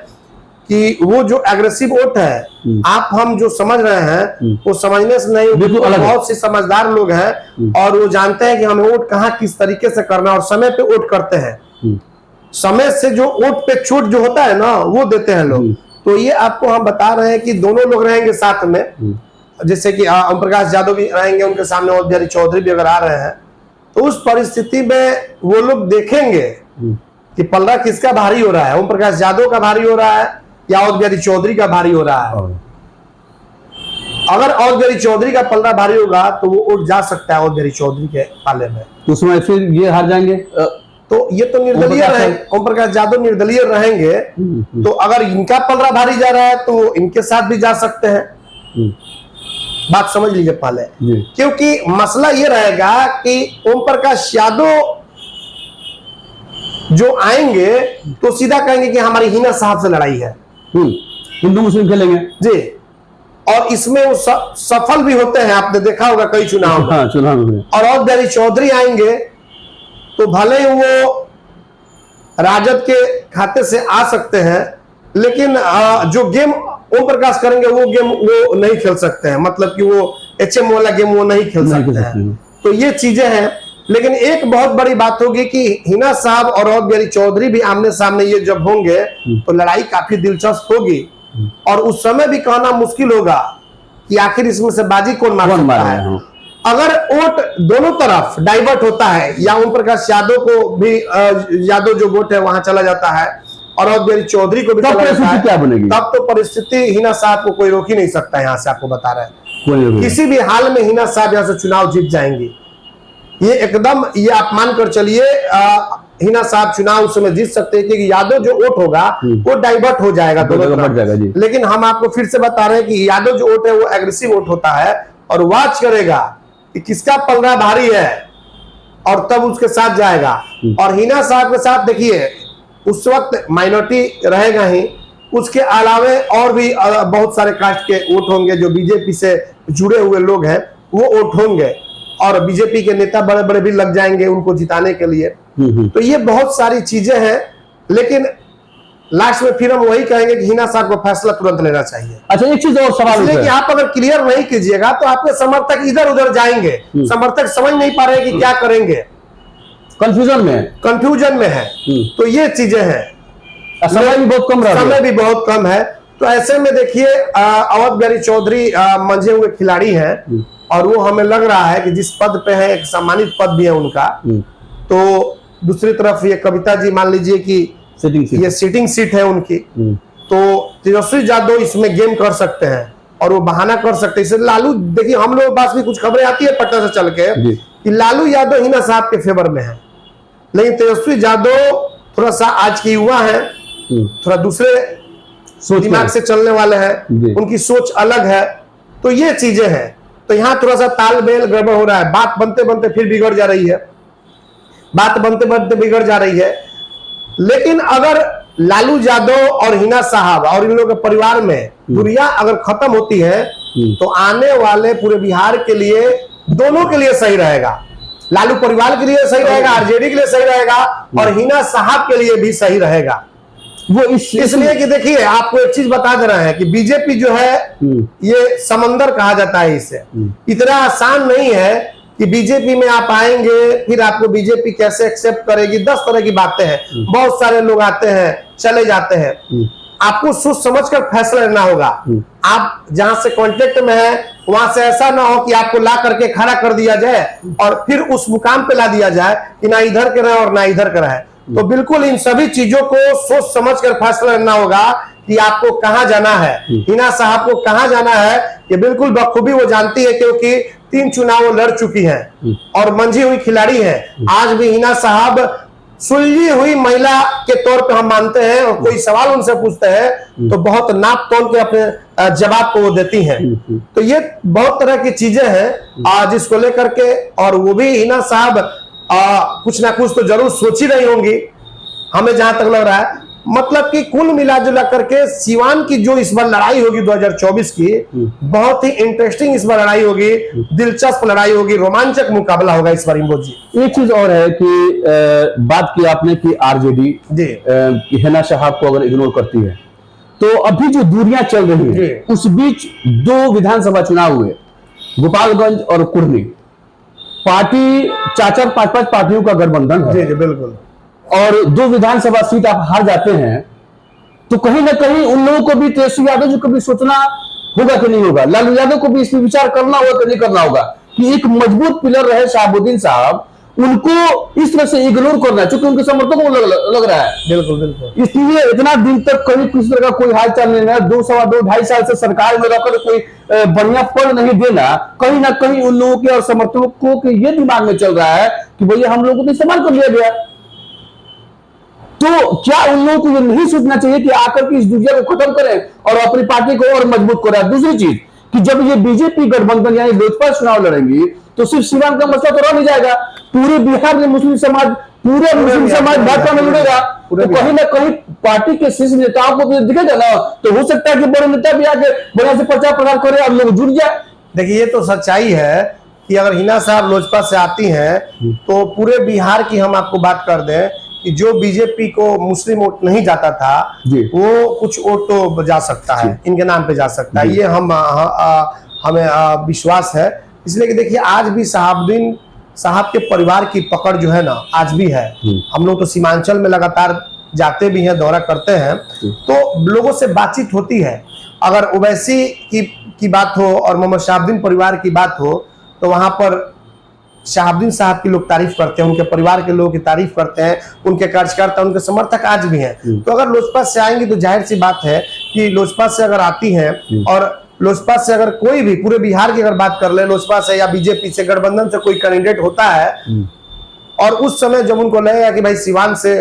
कि वो जो एग्रेसिव वोट है, आप हम जो समझ रहे हैं वो समझने से नहीं, बहुत से समझदार लोग हैं और वो जानते हैं कि हमें वोट कहाँ किस तरीके से करना, और समय पे वोट करते हैं। समय से जो वोट पे छूट जो होता है ना, वो देते हैं लोग। तो ये आपको हम बता रहे हैं कि दोनों लोग रहेंगे साथ में, जैसे कि ओम प्रकाश यादव भी रहेंगे, उनके सामने अवध बिहारी चौधरी भी अगर आ रहे हैं, तो उस परिस्थिति में वो लोग देखेंगे कि पल्ला किसका भारी हो रहा है, ओम प्रकाश यादव का भारी हो रहा है या अवध बिहारी चौधरी का भारी हो रहा है। अगर अवध बिहारी चौधरी का पल्ला भारी होगा तो वो उठ जा सकता है अवध बिहारी चौधरी के पाले में, तो उसमें फिर ये हार जाएंगे। तो ये तो निर्दलीय रहेंगे, ओम प्रकाश यादव निर्दलीय रहेंगे। तो अगर इनका पलड़ा भारी जा रहा है तो इनके साथ भी जा सकते हैं। बात समझ लीजिए पहले, क्योंकि मसला ये रहेगा कि ओम प्रकाश यादव जो आएंगे तो सीधा कहेंगे कि हमारी हिना साहब से लड़ाई है, हिंदू मुस्लिम खेलेंगे जी। और इसमें वो सफल भी होते हैं, आपने देखा होगा कई चुनाव में। हाँ, चुनाव में। और अवध बिहारी चौधरी आएंगे तो भले वो राजद के खाते से आ सकते हैं, लेकिन जो गेम ओम प्रकाश करेंगे वो गेम वो नहीं खेल सकते हैं, मतलब कि वो HM वाला गेम वो नहीं खेल सकते हैं। तो ये चीजें हैं। लेकिन एक बहुत बड़ी बात होगी कि हिना साहब और अवध बिहारी चौधरी भी आमने सामने ये जब होंगे तो लड़ाई काफी दिलचस्प होगी, और उस समय भी कहना मुश्किल होगा कि आखिर इसमें से बाजी कौन मार सकता है। अगर वोट दोनों तरफ डाइवर्ट होता है या ओम प्रकाश यादव को भी यादव जो वोट है वहां चला जाता है और अवध बिहारी चौधरी को भी चला जाता है, क्या बनेगी? तब तो परिस्थिति हिना साहब को कोई रोक ही नहीं सकता। यहाँ से आपको बता रहे हैं किसी भी हाल में हिना साहब यहाँ से चुनाव जीत जाएंगी। ये एकदम ये आप मान कर चलिए, हिना साहब चुनाव उस समय जीत सकते हैं क्योंकि यादव जो वोट होगा वो डाइवर्ट हो जाएगा दोनों तरफ। लेकिन हम आपको फिर से बता रहे हैं कि यादव जो वोट है वो एग्रेसिव वोट होता है और वॉच करेगा कि किसका पलड़ा भारी है और तब उसके साथ जाएगा। और हिना साहब के साथ देखिए उस वक्त माइनॉरिटी रहेगा ही, उसके अलावे और भी बहुत सारे कास्ट के वोट होंगे जो बीजेपी से जुड़े हुए लोग हैं, वो वोट होंगे और बीजेपी के नेता बड़े बड़े भी लग जाएंगे उनको जिताने के लिए। तो ये बहुत सारी चीजें हैं, लेकिन लास्ट में फिर हम वही कहेंगे कि हिना साहब को फैसला तुरंत लेना चाहिए। अच्छा, एक चीज और सवाल है कि आप अगर क्लियर नहीं कीजिएगा तो आपके समर्थक इधर उधर जाएंगे, समर्थक समझ नहीं पा रहे कि क्या करेंगे, कंफ्यूजन में है। तो ये चीजें हैं, समय भी बहुत कम है। तो ऐसे में देखिए अवध बिहारी चौधरी मंझे हुए खिलाड़ी हैं और वो हमें लग रहा है कि जिस पद पे है एक सम्मानित पद भी है उनका। तो दूसरी तरफ ये कविता जी मान लीजिए कि सिटिंग सीट। ये सिटिंग सीट है उनकी। तो तेजस्वी यादव इसमें गेम कर सकते हैं और वो बहाना कर सकते हैं। इससे लालू, देखिए हम लोग के पास भी कुछ खबरें आती है पटना से चल के कि लालू यादव हिना साहब के फेवर में है, लेकिन तेजस्वी यादव थोड़ा सा आज के युवा है, थोड़ा दूसरे दिमाग से चलने वाले हैं, उनकी सोच अलग है। तो ये चीजें हैं, तो यहाँ थोड़ा सा तालमेल गड़बड़ हो रहा है। बात बनते बनते फिर बिगड़ जा रही है, बात बनते बनते बिगड़ जा रही है। लेकिन अगर लालू यादव और हिना साहब और इन लोगों के परिवार में दूरियां अगर खत्म होती है तो आने वाले पूरे बिहार के लिए, दोनों के लिए सही रहेगा। लालू परिवार के लिए सही रहेगा, आरजेडी के लिए सही रहेगा और हिना साहब के लिए भी सही रहेगा। वो इसलिए कि देखिए आपको एक चीज बता दे रहे हैं कि बीजेपी जो है ये समंदर कहा जाता है इसे। इतना आसान नहीं है कि बीजेपी में आप आएंगे फिर आपको बीजेपी कैसे एक्सेप्ट करेगी, 10 तरह की बातें हैं। बहुत सारे लोग आते हैं चले जाते हैं, आपको सोच समझकर फैसला लेना होगा। आप जहां से कांटेक्ट में है वहां से ऐसा ना हो कि आपको ला करके खड़ा कर दिया जाए और फिर उस मुकाम पे ला दिया जाए कि ना इधर के रहे और ना इधर के रहे। तो बिल्कुल इन सभी चीजों को सोच समझकर फैसला लेना होगा कि आपको कहां जाना है, हिना साहब को कहां जाना है। ये बिल्कुल बखूबी वो जानती है, क्योंकि 3 चुनाव वो लड़ चुकी हैं और मंझी हुई खिलाड़ी हैं। आज भी हिना साहब सुलझी हुई महिला के तौर पे हम मानते हैं, और कोई सवाल उनसे पूछते हैं तो बहुत नाप तोल के अपने जवाब को वो देती हैं। तो ये बहुत तरह की चीजें हैं जिसको लेकर के, और वो भी हिना साहब कुछ ना कुछ तो जरूर सोच ही रही होंगी, हमें जहां तक लग रहा है। मतलब कि कुल मिला जुला करके सिवान की जो इस बार लड़ाई होगी 2024 की, बहुत ही इंटरेस्टिंग इस बार लड़ाई होगी, दिलचस्प लड़ाई होगी, रोमांचक मुकाबला होगा इस बार। इम्बोध जी एक चीज और है कि बात की आपने कि आरजेडी हिना साहब को अगर इग्नोर करती है तो अभी जो दूरियां चल रही है उस बीच 2 विधानसभा चुनाव हुए, गोपालगंज और कुर्मी। पार्टी 4-4, 5-5 पार्टियों का गठबंधन है। जी बिल्कुल। और 2 विधानसभा सीट आप हार जाते हैं तो कहीं ना कहीं उन लोगों को भी, तेजस्वी यादव जी को भी सोचना होगा कि नहीं होगा, लालू यादव को भी इसमें विचार करना होगा कि नहीं करना होगा कि एक मजबूत पिलर रहे शहाबुद्दीन साहब, उनको इस तरह से इग्नोर करना है, क्योंकि उनके समर्थकों को लग रहा है। बिल्कुल बिल्कुल। इसलिए इतना दिन तक कहीं किसी तरह का कोई हालचाल नहीं है। 2 सवा 2 ढाई साल से सरकार में रहकर कोई बढ़िया पद नहीं देना, कहीं ना कहीं उन लोगों के और समर्थकों के ये दिमाग में चल रहा है कि भैया हम लोगों को तो इस्तेमाल कर लिया गया। तो क्या उन लोगों को ये नहीं सोचना चाहिए कि आकर के इस दुनिया को खत्म करें और अपनी पार्टी को और मजबूत करें? दूसरी चीज कि जब ये बीजेपी गठबंधन यानी लोजपा चुनाव लड़ेंगी तो सिर्फ सिवान का मसला तो रह नहीं जाएगा, पूरे बिहार में मुस्लिम समाज, पूरे मुस्लिम समाज भाजपा में जुड़ेगा। तो कहीं ना कहीं पार्टी के शीर्ष नेताओं को तो दिखेगा ना, तो हो सकता है कि बड़े नेता भी आके बढ़िया से प्रचार प्रसार करे और लोग जुड़ जाए। देखिए ये तो सच्चाई है कि अगर हिना साहब लोजपा से आती हैं तो पूरे बिहार की हम आपको बात कर दें कि जो बीजेपी को मुस्लिम वोट नहीं जाता था वो कुछ वोट तो जा सकता है, इनके नाम पे जा सकता है। ये हमें विश्वास है। इसलिए कि देखिए आज भी शहाबुद्दीन साहब के परिवार की पकड़ जो है ना आज भी है। हम लोग तो सीमांचल में लगातार जाते भी हैं, दौरा करते हैं, तो लोगों से बातचीत होती है। अगर ओवैसी की बात हो और मोहम्मद शहाबुद्दीन परिवार की बात हो तो वहां पर शहाबुद्दीन साहब की लोग तारीफ करते हैं, उनके परिवार के लोग की तारीफ करते हैं, उनके कार्यकर्ता, उनके समर्थक आज भी हैं। तो अगर लोजपा से आएंगी तो जाहिर सी बात है कि लोजपा से अगर आती हैं और लोजपा से अगर कोई भी, पूरे बिहार की अगर बात कर ले, लोजपा से या बीजेपी से गठबंधन से कोई कैंडिडेट होता है और उस समय जब उनको लगेगा कि भाई सिवान से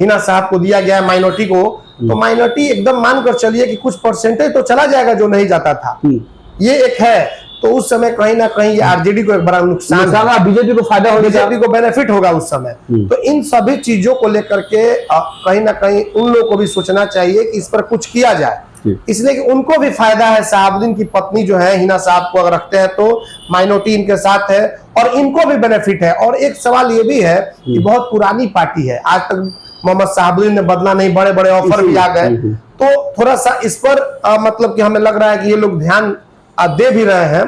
हिना साहब को दिया गया है माइनॉरिटी को, तो माइनॉरिटी एकदम मानकर चलिए कि कुछ परसेंटेज तो चला जाएगा जो नहीं जाता था। ये एक है। तो उस समय कहीं ना कहीं ये आरजेडी को एक बड़ा नुकसान, बीजेपी को फायदा होगा, बीजेपी को बेनिफिट होगा उस समय। तो इन सभी चीजों को लेकर के कहीं ना कहीं उन लोगों को भी सोचना चाहिए कि इस पर कुछ किया जाए, इसलिए कि उनको भी फायदा है। शहाबुद्दीन की पत्नी जो है हिना साहब को अगर रखते हैं तो माइनॉरिटी इनके साथ है और इनको भी बेनिफिट है। और एक सवाल ये भी है कि बहुत पुरानी पार्टी है, आज तक मोहम्मद शहाबुद्दीन ने बदला नहीं, बड़े बड़े ऑफर भी आ गए। तो थोड़ा सा इस पर मतलब कि हमें लग रहा है कि ये लोग ध्यान दे भी रहे हैं,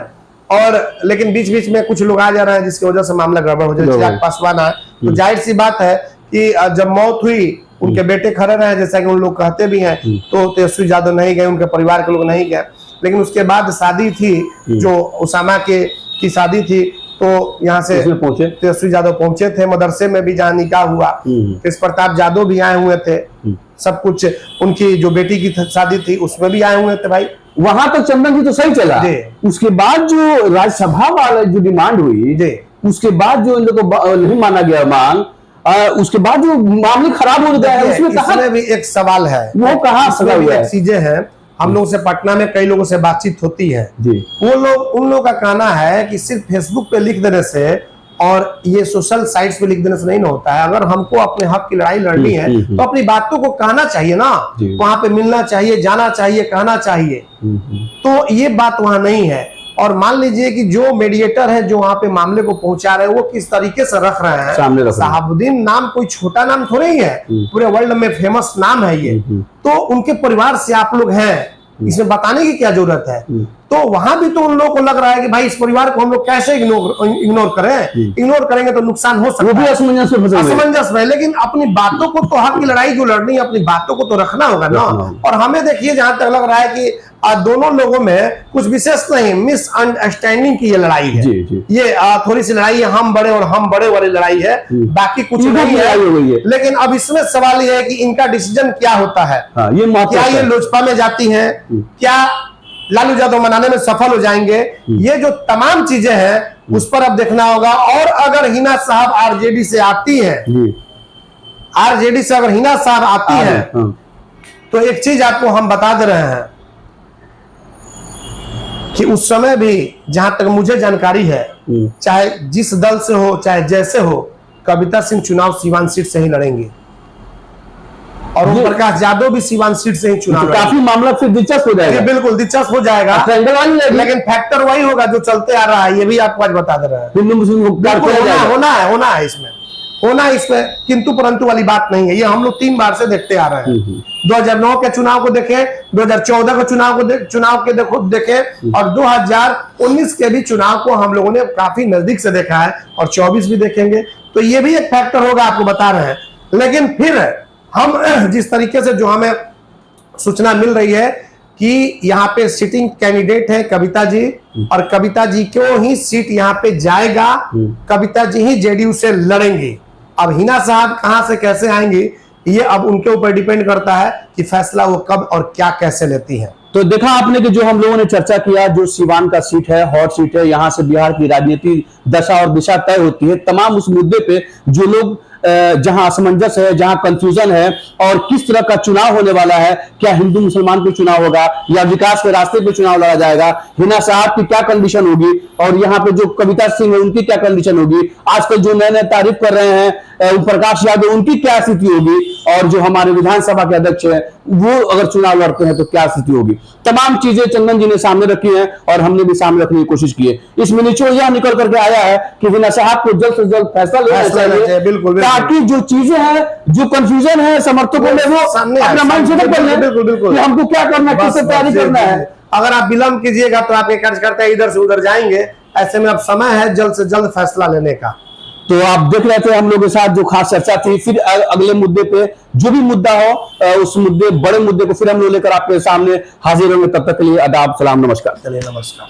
और लेकिन बीच बीच में कुछ लोग आ जा रहे हैं जिसकी वजह से मामला गड़बड़ हो जाए। चिराग पासवान आए तो जाहिर सी बात है कि जब मौत हुई उनके बेटे खड़े रहे, जैसा कि उन लोग कहते भी हैं, तो तेजस्वी यादव नहीं गए, उनके परिवार के लोग नहीं गए। लेकिन उसके बाद शादी थी, जो उसामा की शादी थी, तो यहाँ से इसमें पहुंचे। तेजस्वी यादव पहुंचे थे, मदरसे में भी जहाँ निकाह हुआ, तेज प्रताप यादव भी आए हुए थे, सब कुछ, उनकी जो बेटी की शादी थी उसमें भी आए हुए थे भाई। वहां तक चंदन जी तो सही चला। उसके बाद जो राज्यसभा वाला जो डिमांड हुई, उसके बाद जो इन लोगों को नहीं माना गया मांग, उसके बाद जो मामले खराब हो गया है, उसमें कहा भी एक सवाल है, वो कहाँ चीजें हैं। हम लोगों से पटना में कई लोगों से बातचीत होती है जी, वो लोग, उन लोगों का कहना है कि सिर्फ फेसबुक पे लिख देने से और ये सोशल साइट्स पे लिख देने से नहीं ना होता है। अगर हमको अपने हक की लड़ाई लड़नी है तो अपनी बातों को कहना चाहिए ना, वहां पे मिलना चाहिए, जाना चाहिए, कहना चाहिए। तो ये बात वहां नहीं है। और मान लीजिए कि जो मीडिएटर है, जो वहां पे मामले को पहुंचा रहे हैं, वो किस तरीके से रख रहे हैं। शहाबुद्दीन नाम कोई छोटा नाम थोड़े ही है, पूरे वर्ल्ड में फेमस नाम है ये। तो उनके परिवार से आप लोग हैं, इसमें बताने की क्या जरूरत है। तो वहां भी तो उन लोगों को लग रहा है कि भाई इस परिवार को हम लोग कैसे इग्नोर करें, इग्नोर करेंगे तो नुकसान हो सकता है, असमंजस में। लेकिन अपनी बातों को तो, हक की लड़ाई जो लड़नी है, अपनी बातों को तो रखना होगा ना। और हमें देखिए, जहां तक लग रहा है कि दोनों लोगों में कुछ विशेष नहीं, मिसअंडरस्टैंडिंग की ये लड़ाई है। ये थोड़ी सी लड़ाई है, हम बड़े और हम बड़े वाली लड़ाई है, बाकी कुछ नहीं है। लेकिन अब इसमें सवाल ये है कि इनका डिसीजन क्या होता है। क्या ये लोजपा में जाती है, क्या लालू यादव मनाने में सफल हो जाएंगे, ये जो तमाम चीजें हैं उस पर अब देखना होगा। और अगर हिना साहब आरजेडी से आती है, आरजेडी से अगर हिना साहब आती है, तो एक चीज आपको हम बता दे रहे हैं कि उस समय भी, जहां तक मुझे जानकारी है, चाहे जिस दल से हो, चाहे जैसे हो, कविता सिंह चुनाव सीवान सीट से ही लड़ेंगे और ओम प्रकाश यादव भी सीवान सीट से ही चुनाव। काफी मामला फिर दिलचस्प हो जाएगा। बिल्कुल दिलचस्प हो जाएगा, लेकिन फैक्टर वही होगा जो चलते आ रहा है। ये भी आपको आज बता दे रहा है, हिंदू मुस्लिम होना है इसमें किंतु परंतु वाली बात नहीं है। ये हम लोग 3 बार से देखते आ रहे हैं। 2009 के चुनाव को देखें, 2014 के चुनाव के देखें और 2019 के भी चुनाव को हम लोगों ने काफी नजदीक से देखा है और 24 भी देखेंगे। तो ये भी एक फैक्टर होगा, आपको बता रहे हैं। लेकिन फिर हम जिस तरीके से जो हमें सूचना मिल रही है कि यहाँ पे सिटिंग कैंडिडेट है कविता जी, और कविता जी को ही सीट यहाँ पे जाएगा, कविता जी ही जेडीयू से लड़ेंगे। अब हिना साहब कहां से कैसे आएंगे, ये अब उनके ऊपर डिपेंड करता है कि फैसला वो कब और क्या कैसे लेती है। तो देखा आपने कि जो हम लोगों ने चर्चा किया, जो सीवान का सीट है, हॉट सीट है, यहाँ से बिहार की राजनीति दशा और दिशा तय होती है। तमाम उस मुद्दे पे जो लोग जहां असमंजस है, जहां कंफ्यूजन है और किस तरह का चुनाव होने वाला है, क्या हिंदू मुसलमान पे चुनाव होगा या विकास के रास्ते पे चुनाव लड़ा जाएगा, हिना साहब की क्या कंडीशन होगी और यहाँ पे जो कविता सिंह है उनकी क्या कंडीशन होगी, आजकल जो नए नए तारीफ कर रहे हैं ओम प्रकाश यादव, उनकी क्या स्थिति होगी, और जो हमारे विधानसभा के अध्यक्ष है वो अगर चुनाव लड़ते हैं तो क्या स्थिति होगी। तमाम चीजें चंदन जी ने सामने रखी है और हमने भी सामने रखने की कोशिश की है। इसमें निचोड़ यह निकल करके आया है कि हिना साहब को जल्द से जल्द फैसला लेना चाहिए, बिल्कुल, ताकि जो चीजें हैं, जो कंफ्यूजन है समर्थकों में, वो अपना माइंड सेटअप कर लें हमको क्या करना है, किससे तैयारी करना है। अगर आप विलंब कीजिएगा तो आपके कार्यकर्ता इधर से उधर जाएंगे। ऐसे में अब समय है जल्द से जल्द फैसला लेने का। तो आप देख रहे थे हम लोग के साथ जो खास चर्चा थी। फिर अगले मुद्दे पे जो भी मुद्दा हो, उस मुद्दे, बड़े मुद्दे को फिर हम लोग लेकर आपके सामने हाजिर होंगे। तब तक के लिए आदाब, सलाम, नमस्कार। चलिए, नमस्कार।